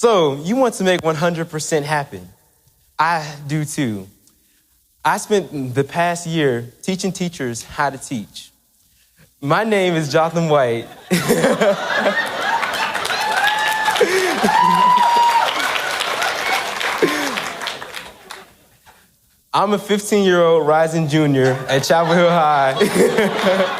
So, you want to make 100% happen. I do too. I spent the past year teaching teachers how to teach. My name is Jotham White. I'm a 15-year-old rising junior at Chapel Hill High.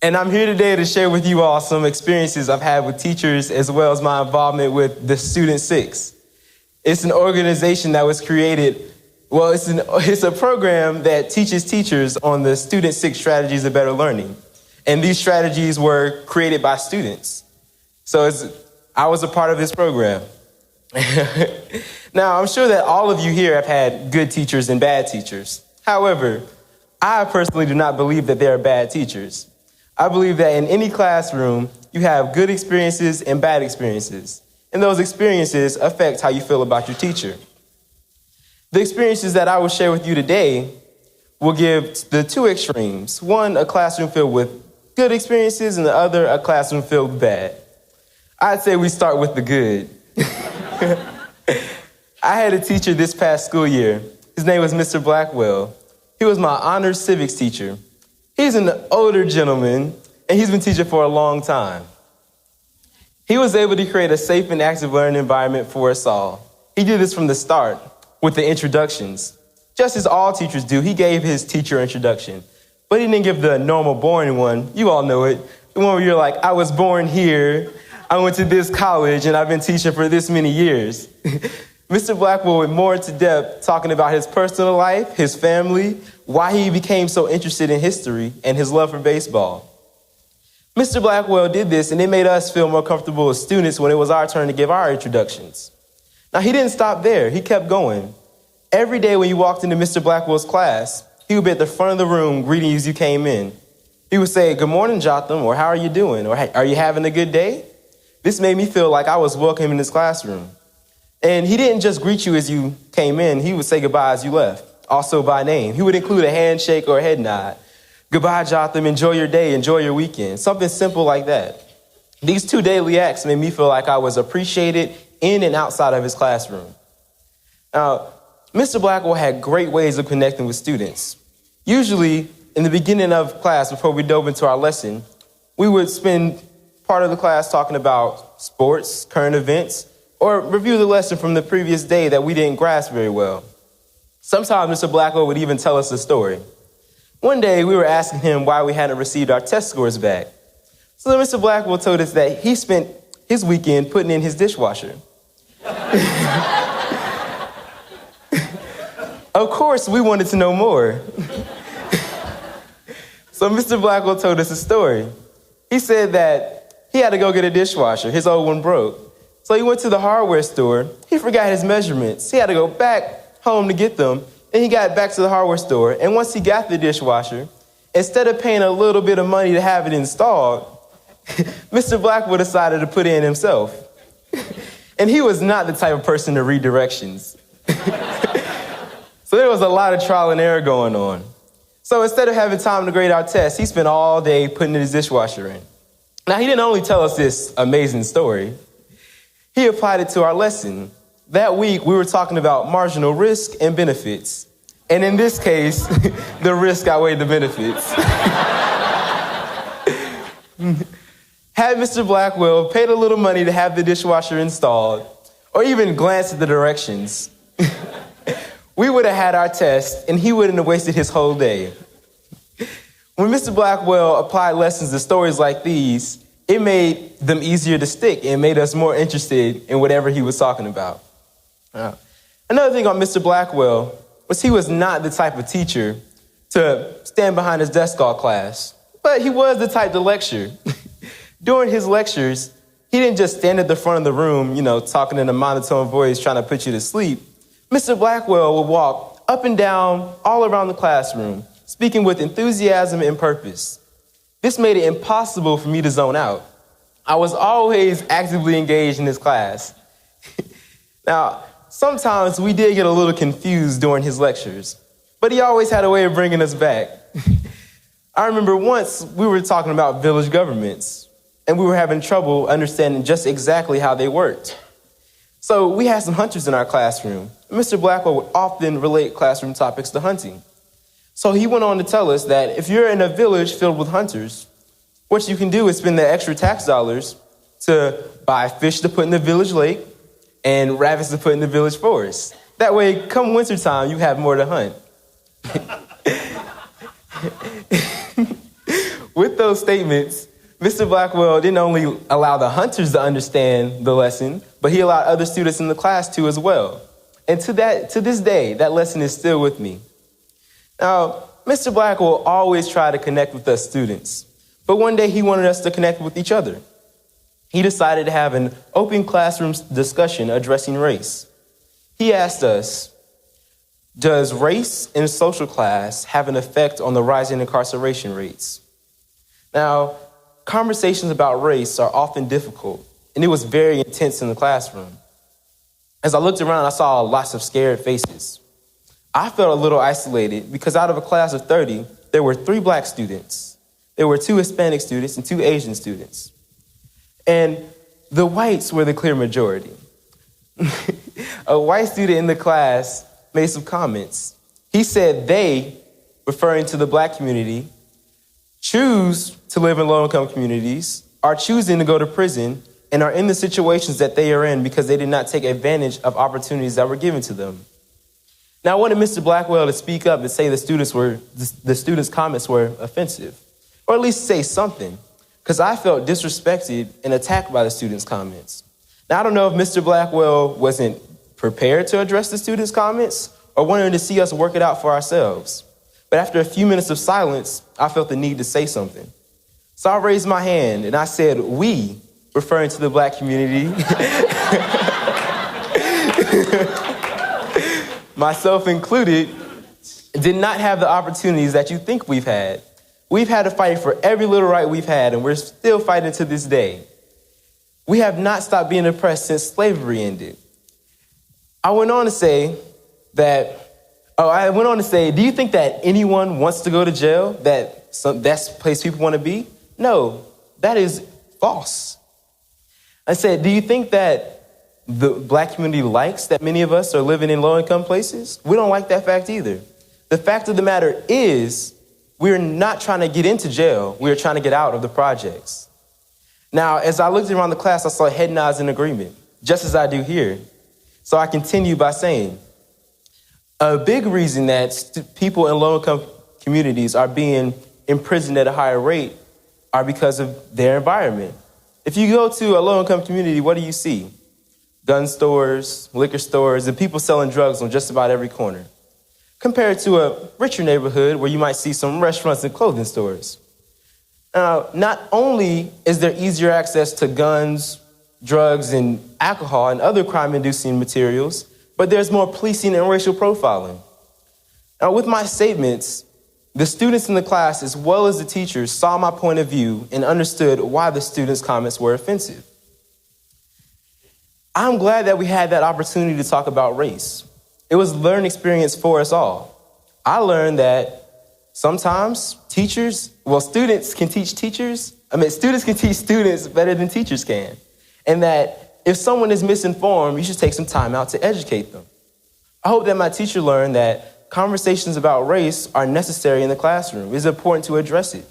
And I'm here today to share with you all some experiences I've had with teachers as well as my involvement with the Student Six. It's an organization that was created, it's a program that teaches teachers on the Student Six strategies of better learning. And these strategies were created by students. So I was a part of this program. Now, I'm sure that all of you here have had good teachers and bad teachers. However, I personally do not believe that there are bad teachers. I believe that in any classroom, you have good experiences and bad experiences. And those experiences affect how you feel about your teacher. The experiences that I will share with you today will give the two extremes. One, a classroom filled with good experiences, and the other, a classroom filled with bad. I'd say we start with the good. I had a teacher this past school year. His name was Mr. Blackwell. He was my honors civics teacher. He's an older gentleman, and he's been teaching for a long time. He was able to create a safe and active learning environment for us all. He did this from the start with the introductions. Just as all teachers do, he gave his teacher introduction. But he didn't give the normal boring one. You all know it. The one where you're like, I was born here, I went to this college, and I've been teaching for this many years. Mr. Blackwell went more into depth talking about his personal life, his family, why he became so interested in history, and his love for baseball. Mr. Blackwell did this, and it made us feel more comfortable as students when it was our turn to give our introductions. Now, he didn't stop there. He kept going. Every day when you walked into Mr. Blackwell's class, he would be at the front of the room greeting you as you came in. He would say, "Good morning, Jotham," or "How are you doing?" or "Are you having a good day?" This made me feel like I was welcome in his classroom. And he didn't just greet you as you came in. He would say goodbye as you left, also by name. He would include a handshake or a head nod. "Goodbye, Jotham. Enjoy your day. Enjoy your weekend." Something simple like that. These two daily acts made me feel like I was appreciated in and outside of his classroom. Now, Mr. Blackwell had great ways of connecting with students. Usually, in the beginning of class, before we dove into our lesson, we would spend part of the class talking about sports, current events, or review the lesson from the previous day that we didn't grasp very well. Sometimes Mr. Blackwell would even tell us a story. One day, we were asking him why we hadn't received our test scores back. So Mr. Blackwell told us that he spent his weekend putting in his dishwasher. Of course, we wanted to know more. So Mr. Blackwell told us a story. He said that he had to go get a dishwasher. His old one broke. So he went to the hardware store. He forgot his measurements. He had to go back home to get them. And he got back to the hardware store. And once he got the dishwasher, instead of paying a little bit of money to have it installed, Mr. Blackwell decided to put it in himself. And he was not the type of person to read directions. So there was a lot of trial and error going on. So instead of having time to grade our test, he spent all day putting his dishwasher in. Now, he didn't only tell us this amazing story. He applied it to our lesson. That week, we were talking about marginal risk and benefits. And in this case, the risk outweighed the benefits. Had Mr. Blackwell paid a little money to have the dishwasher installed, or even glanced at the directions, we would have had our test, and he wouldn't have wasted his whole day. When Mr. Blackwell applied lessons to stories like these, it made them easier to stick and made us more interested in whatever he was talking about. Another thing on Mr. Blackwell was he was not the type of teacher to stand behind his desk all class, but he was the type to lecture. During his lectures, he didn't just stand at the front of the room, talking in a monotone voice, trying to put you to sleep. Mr. Blackwell would walk up and down all around the classroom, speaking with enthusiasm and purpose. This made it impossible for me to zone out. I was always actively engaged in his class. Now, sometimes we did get a little confused during his lectures, but he always had a way of bringing us back. I remember once we were talking about village governments, and we were having trouble understanding just exactly how they worked. So we had some hunters in our classroom. Mr. Blackwell would often relate classroom topics to hunting. So he went on to tell us that if you're in a village filled with hunters, what you can do is spend the extra tax dollars to buy fish to put in the village lake and rabbits to put in the village forest. That way, come wintertime, you have more to hunt. With those statements, Mr. Blackwell didn't only allow the hunters to understand the lesson, but he allowed other students in the class to as well. And to this day, that lesson is still with me. Now, Mr. Blackwell always tried to connect with us students, but one day he wanted us to connect with each other. He decided to have an open classroom discussion addressing race. He asked us, does race in social class have an effect on the rising incarceration rates? Now, conversations about race are often difficult, and it was very intense in the classroom. As I looked around, I saw lots of scared faces. I felt a little isolated because out of a class of 30, there were 3 Black students. There were 2 Hispanic students and 2 Asian students. And the whites were the clear majority. A white student in the class made some comments. He said they, referring to the Black community, choose to live in low-income communities, are choosing to go to prison, and are in the situations that they are in because they did not take advantage of opportunities that were given to them. Now, I wanted Mr. Blackwell to speak up and say the students' comments were offensive, or at least say something, because I felt disrespected and attacked by the students' comments. Now, I don't know if Mr. Blackwell wasn't prepared to address the students' comments or wanted to see us work it out for ourselves. But after a few minutes of silence, I felt the need to say something. So I raised my hand and I said, we, referring to the Black community, myself included, did not have the opportunities that you think we've had. We've had to fight for every little right we've had, and we're still fighting to this day. We have not stopped being oppressed since slavery ended. I went on to say, do you think that anyone wants to go to jail? That's the place people want to be? No, that is false. I said, do you think that the Black community likes that many of us are living in low-income places? We don't like that fact either. The fact of the matter is, we're not trying to get into jail. We're trying to get out of the projects. Now, as I looked around the class, I saw head nods in agreement, just as I do here. So I continue by saying, a big reason that people in low-income communities are being imprisoned at a higher rate are because of their environment. If you go to a low-income community, what do you see? Gun stores, liquor stores, and people selling drugs on just about every corner. Compared to a richer neighborhood where you might see some restaurants and clothing stores. Not only is there easier access to guns, drugs, and alcohol and other crime-inducing materials, but there's more policing and racial profiling. Now, with my statements, the students in the class, as well as the teachers, saw my point of view and understood why the students' comments were offensive. I'm glad that we had that opportunity to talk about race. It was a learning experience for us all. I learned that sometimes students can teach teachers. Students can teach students better than teachers can. And that if someone is misinformed, you should take some time out to educate them. I hope that my teacher learned that conversations about race are necessary in the classroom. It's important to address it.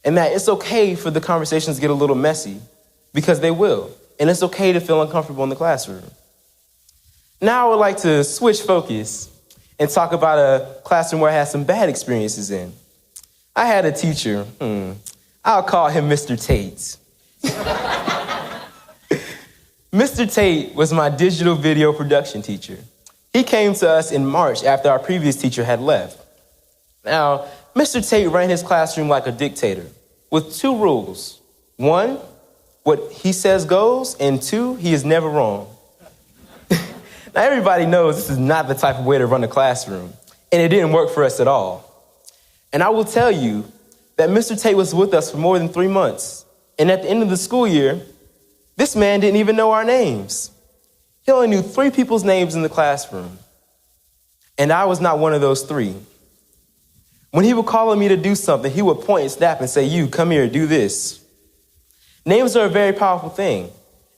And that it's okay for the conversations to get a little messy, because they will. And it's okay to feel uncomfortable in the classroom. Now I would like to switch focus and talk about a classroom where I had some bad experiences in. I had a teacher, I'll call him Mr. Tate. Mr. Tate was my digital video production teacher. He came to us in March after our previous teacher had left. Now, Mr. Tate ran his classroom like a dictator with 2 rules. 1, what he says goes, and 2, he is never wrong. Now, everybody knows this is not the type of way to run a classroom, and it didn't work for us at all. And I will tell you that Mr. Tate was with us for more than 3 months, and at the end of the school year, this man didn't even know our names. He only knew 3 people's names in the classroom, and I was not one of those 3. When he would call on me to do something, he would point and snap and say, "You, come here, do this." Names are a very powerful thing.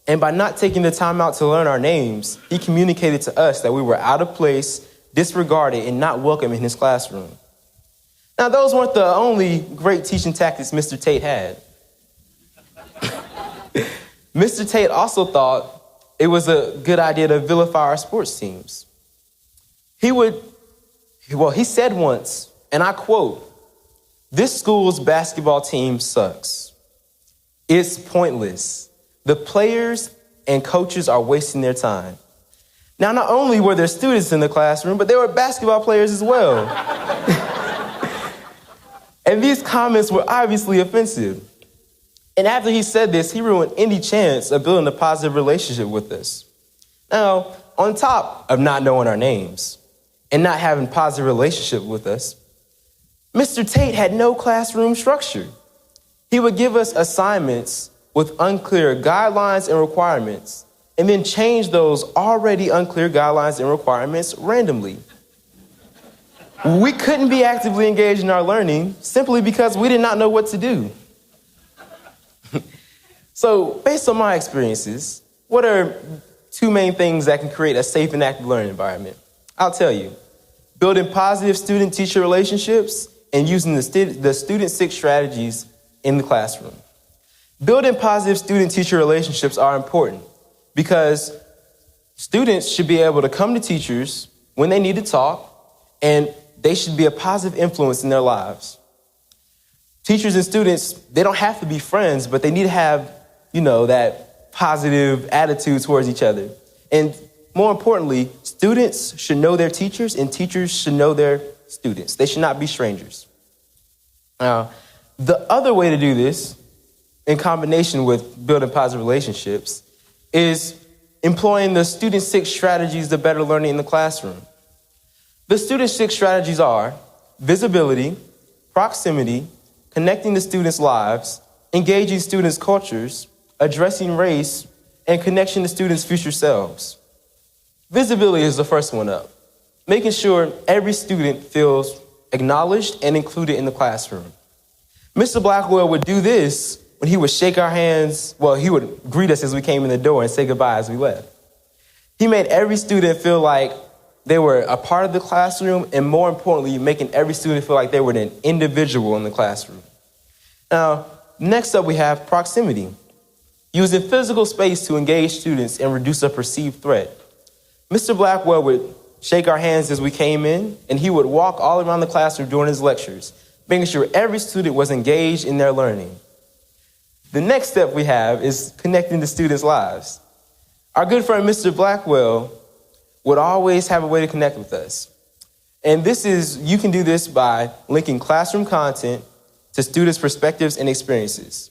And by not taking the time out to learn our names, he communicated to us that we were out of place, disregarded, and not welcome in his classroom. Now, those weren't the only great teaching tactics Mr. Tate had. Mr. Tate also thought it was a good idea to vilify our sports teams. He said once, and I quote, "This school's basketball team sucks. It's pointless. The players and coaches are wasting their time." Now, not only were there students in the classroom, but there were basketball players as well. And these comments were obviously offensive. And after he said this, he ruined any chance of building a positive relationship with us. Now, on top of not knowing our names and not having a positive relationship with us, Mr. Tate had no classroom structure. He would give us assignments with unclear guidelines and requirements, and then change those already unclear guidelines and requirements randomly. We couldn't be actively engaged in our learning simply because we did not know what to do. So, based on my experiences, what are two main things that can create a safe and active learning environment? I'll tell you. Building positive student-teacher relationships and using the student-centric strategies in the classroom. Building positive student-teacher relationships are important because students should be able to come to teachers when they need to talk, and they should be a positive influence in their lives. Teachers and students, they don't have to be friends, but they need to have, that positive attitude towards each other. And more importantly, students should know their teachers and teachers should know their students. They should not be strangers. Now, the other way to do this, in combination with building positive relationships, is employing the student-centric strategies to better learning in the classroom. The student-centric strategies are visibility, proximity, connecting to students' lives, engaging students' cultures, addressing race, and connection to students' future selves. Visibility is the first one up, making sure every student feels acknowledged and included in the classroom. Mr. Blackwell would do this when he would shake our hands. Well, he would greet us as we came in the door and say goodbye as we left. He made every student feel like they were a part of the classroom, and more importantly, making every student feel like they were an individual in the classroom. Now, next up we have proximity, using physical space to engage students and reduce a perceived threat. Mr. Blackwell would shake our hands as we came in, and he would walk all around the classroom during his lectures, making sure every student was engaged in their learning. The next step we have is connecting to students' lives. Our good friend, Mr. Blackwell, would always have a way to connect with us. And you can do this by linking classroom content to students' perspectives and experiences.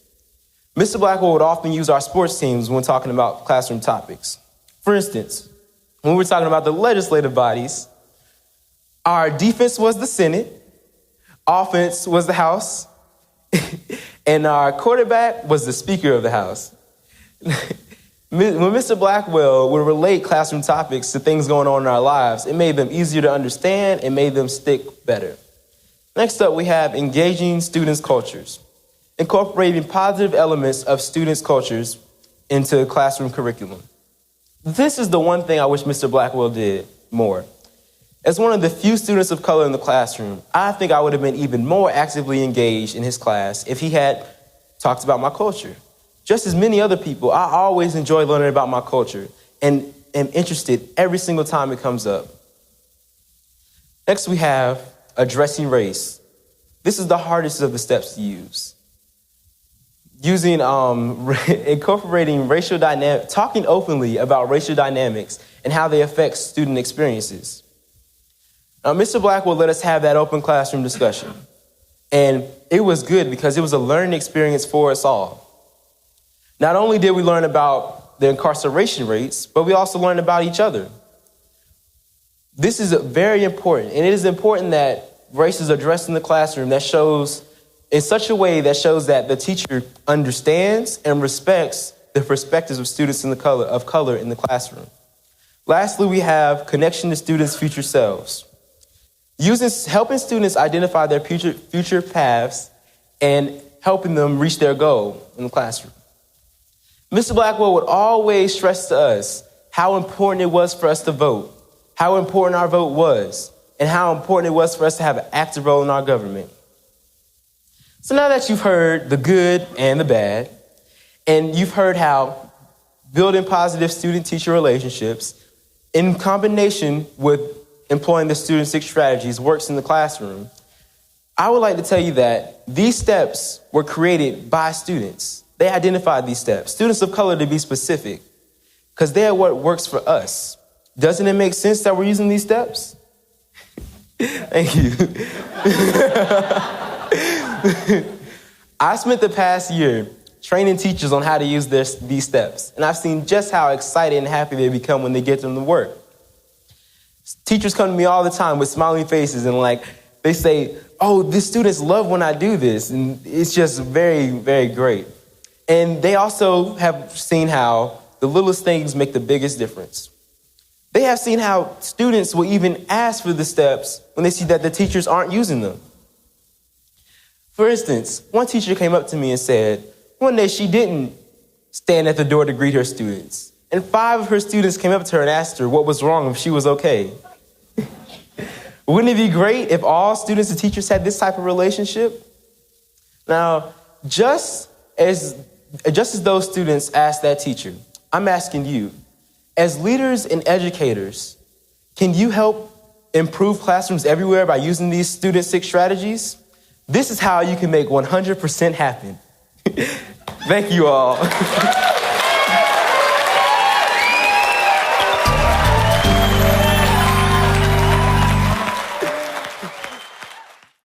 Mr. Blackwell would often use our sports teams when talking about classroom topics. For instance, when we were talking about the legislative bodies, our defense was the Senate, offense was the House, and our quarterback was the Speaker of the House. When Mr. Blackwell would relate classroom topics to things going on in our lives, it made them easier to understand and made them stick better. Next up, we have engaging students' cultures, incorporating positive elements of students' cultures into classroom curriculum. This is the one thing I wish Mr. Blackwell did more. As one of the few students of color in the classroom, I think I would have been even more actively engaged in his class if he had talked about my culture. Just as many other people, I always enjoy learning about my culture and am interested every single time it comes up. Next, we have addressing race. This is the hardest of the steps to use. Incorporating racial dynamics, talking openly about racial dynamics and how they affect student experiences. Now, Mr. Blackwell let us have that open classroom discussion. And it was good because it was a learning experience for us all. Not only did we learn about the incarceration rates, but we also learned about each other. This is very important, and it is important that race is addressed in the classroom that shows in such a way that shows that the teacher understands and respects the perspectives of students of color in the classroom. Lastly, we have connection to students' future selves. Helping students identify their future paths and helping them reach their goal in the classroom. Mr. Blackwell would always stress to us how important it was for us to vote, how important our vote was, and how important it was for us to have an active role in our government. So now that you've heard the good and the bad, and you've heard how building positive student-teacher relationships in combination with employing the student-centered strategies works in the classroom, I would like to tell you that these steps were created by students. They identified these steps, students of color to be specific, because they are what works for us. Doesn't it make sense that we're using these steps? Thank you. I spent the past year training teachers on how to use these steps, and I've seen just how excited and happy they become when they get them to work. Teachers come to me all the time with smiling faces and they say, oh, the students love when I do this, and it's just very, very great. And they also have seen how the littlest things make the biggest difference. They have seen how students will even ask for the steps when they see that the teachers aren't using them. For instance, one teacher came up to me and said, one day she didn't stand at the door to greet her students. And 5 of her students came up to her and asked her what was wrong, if she was okay. Wouldn't it be great if all students and teachers had this type of relationship? Now, just as those students asked that teacher, I'm asking you, as leaders and educators, can you help improve classrooms everywhere by using these student-centered strategies? This is how you can make 100% happen. Thank you all.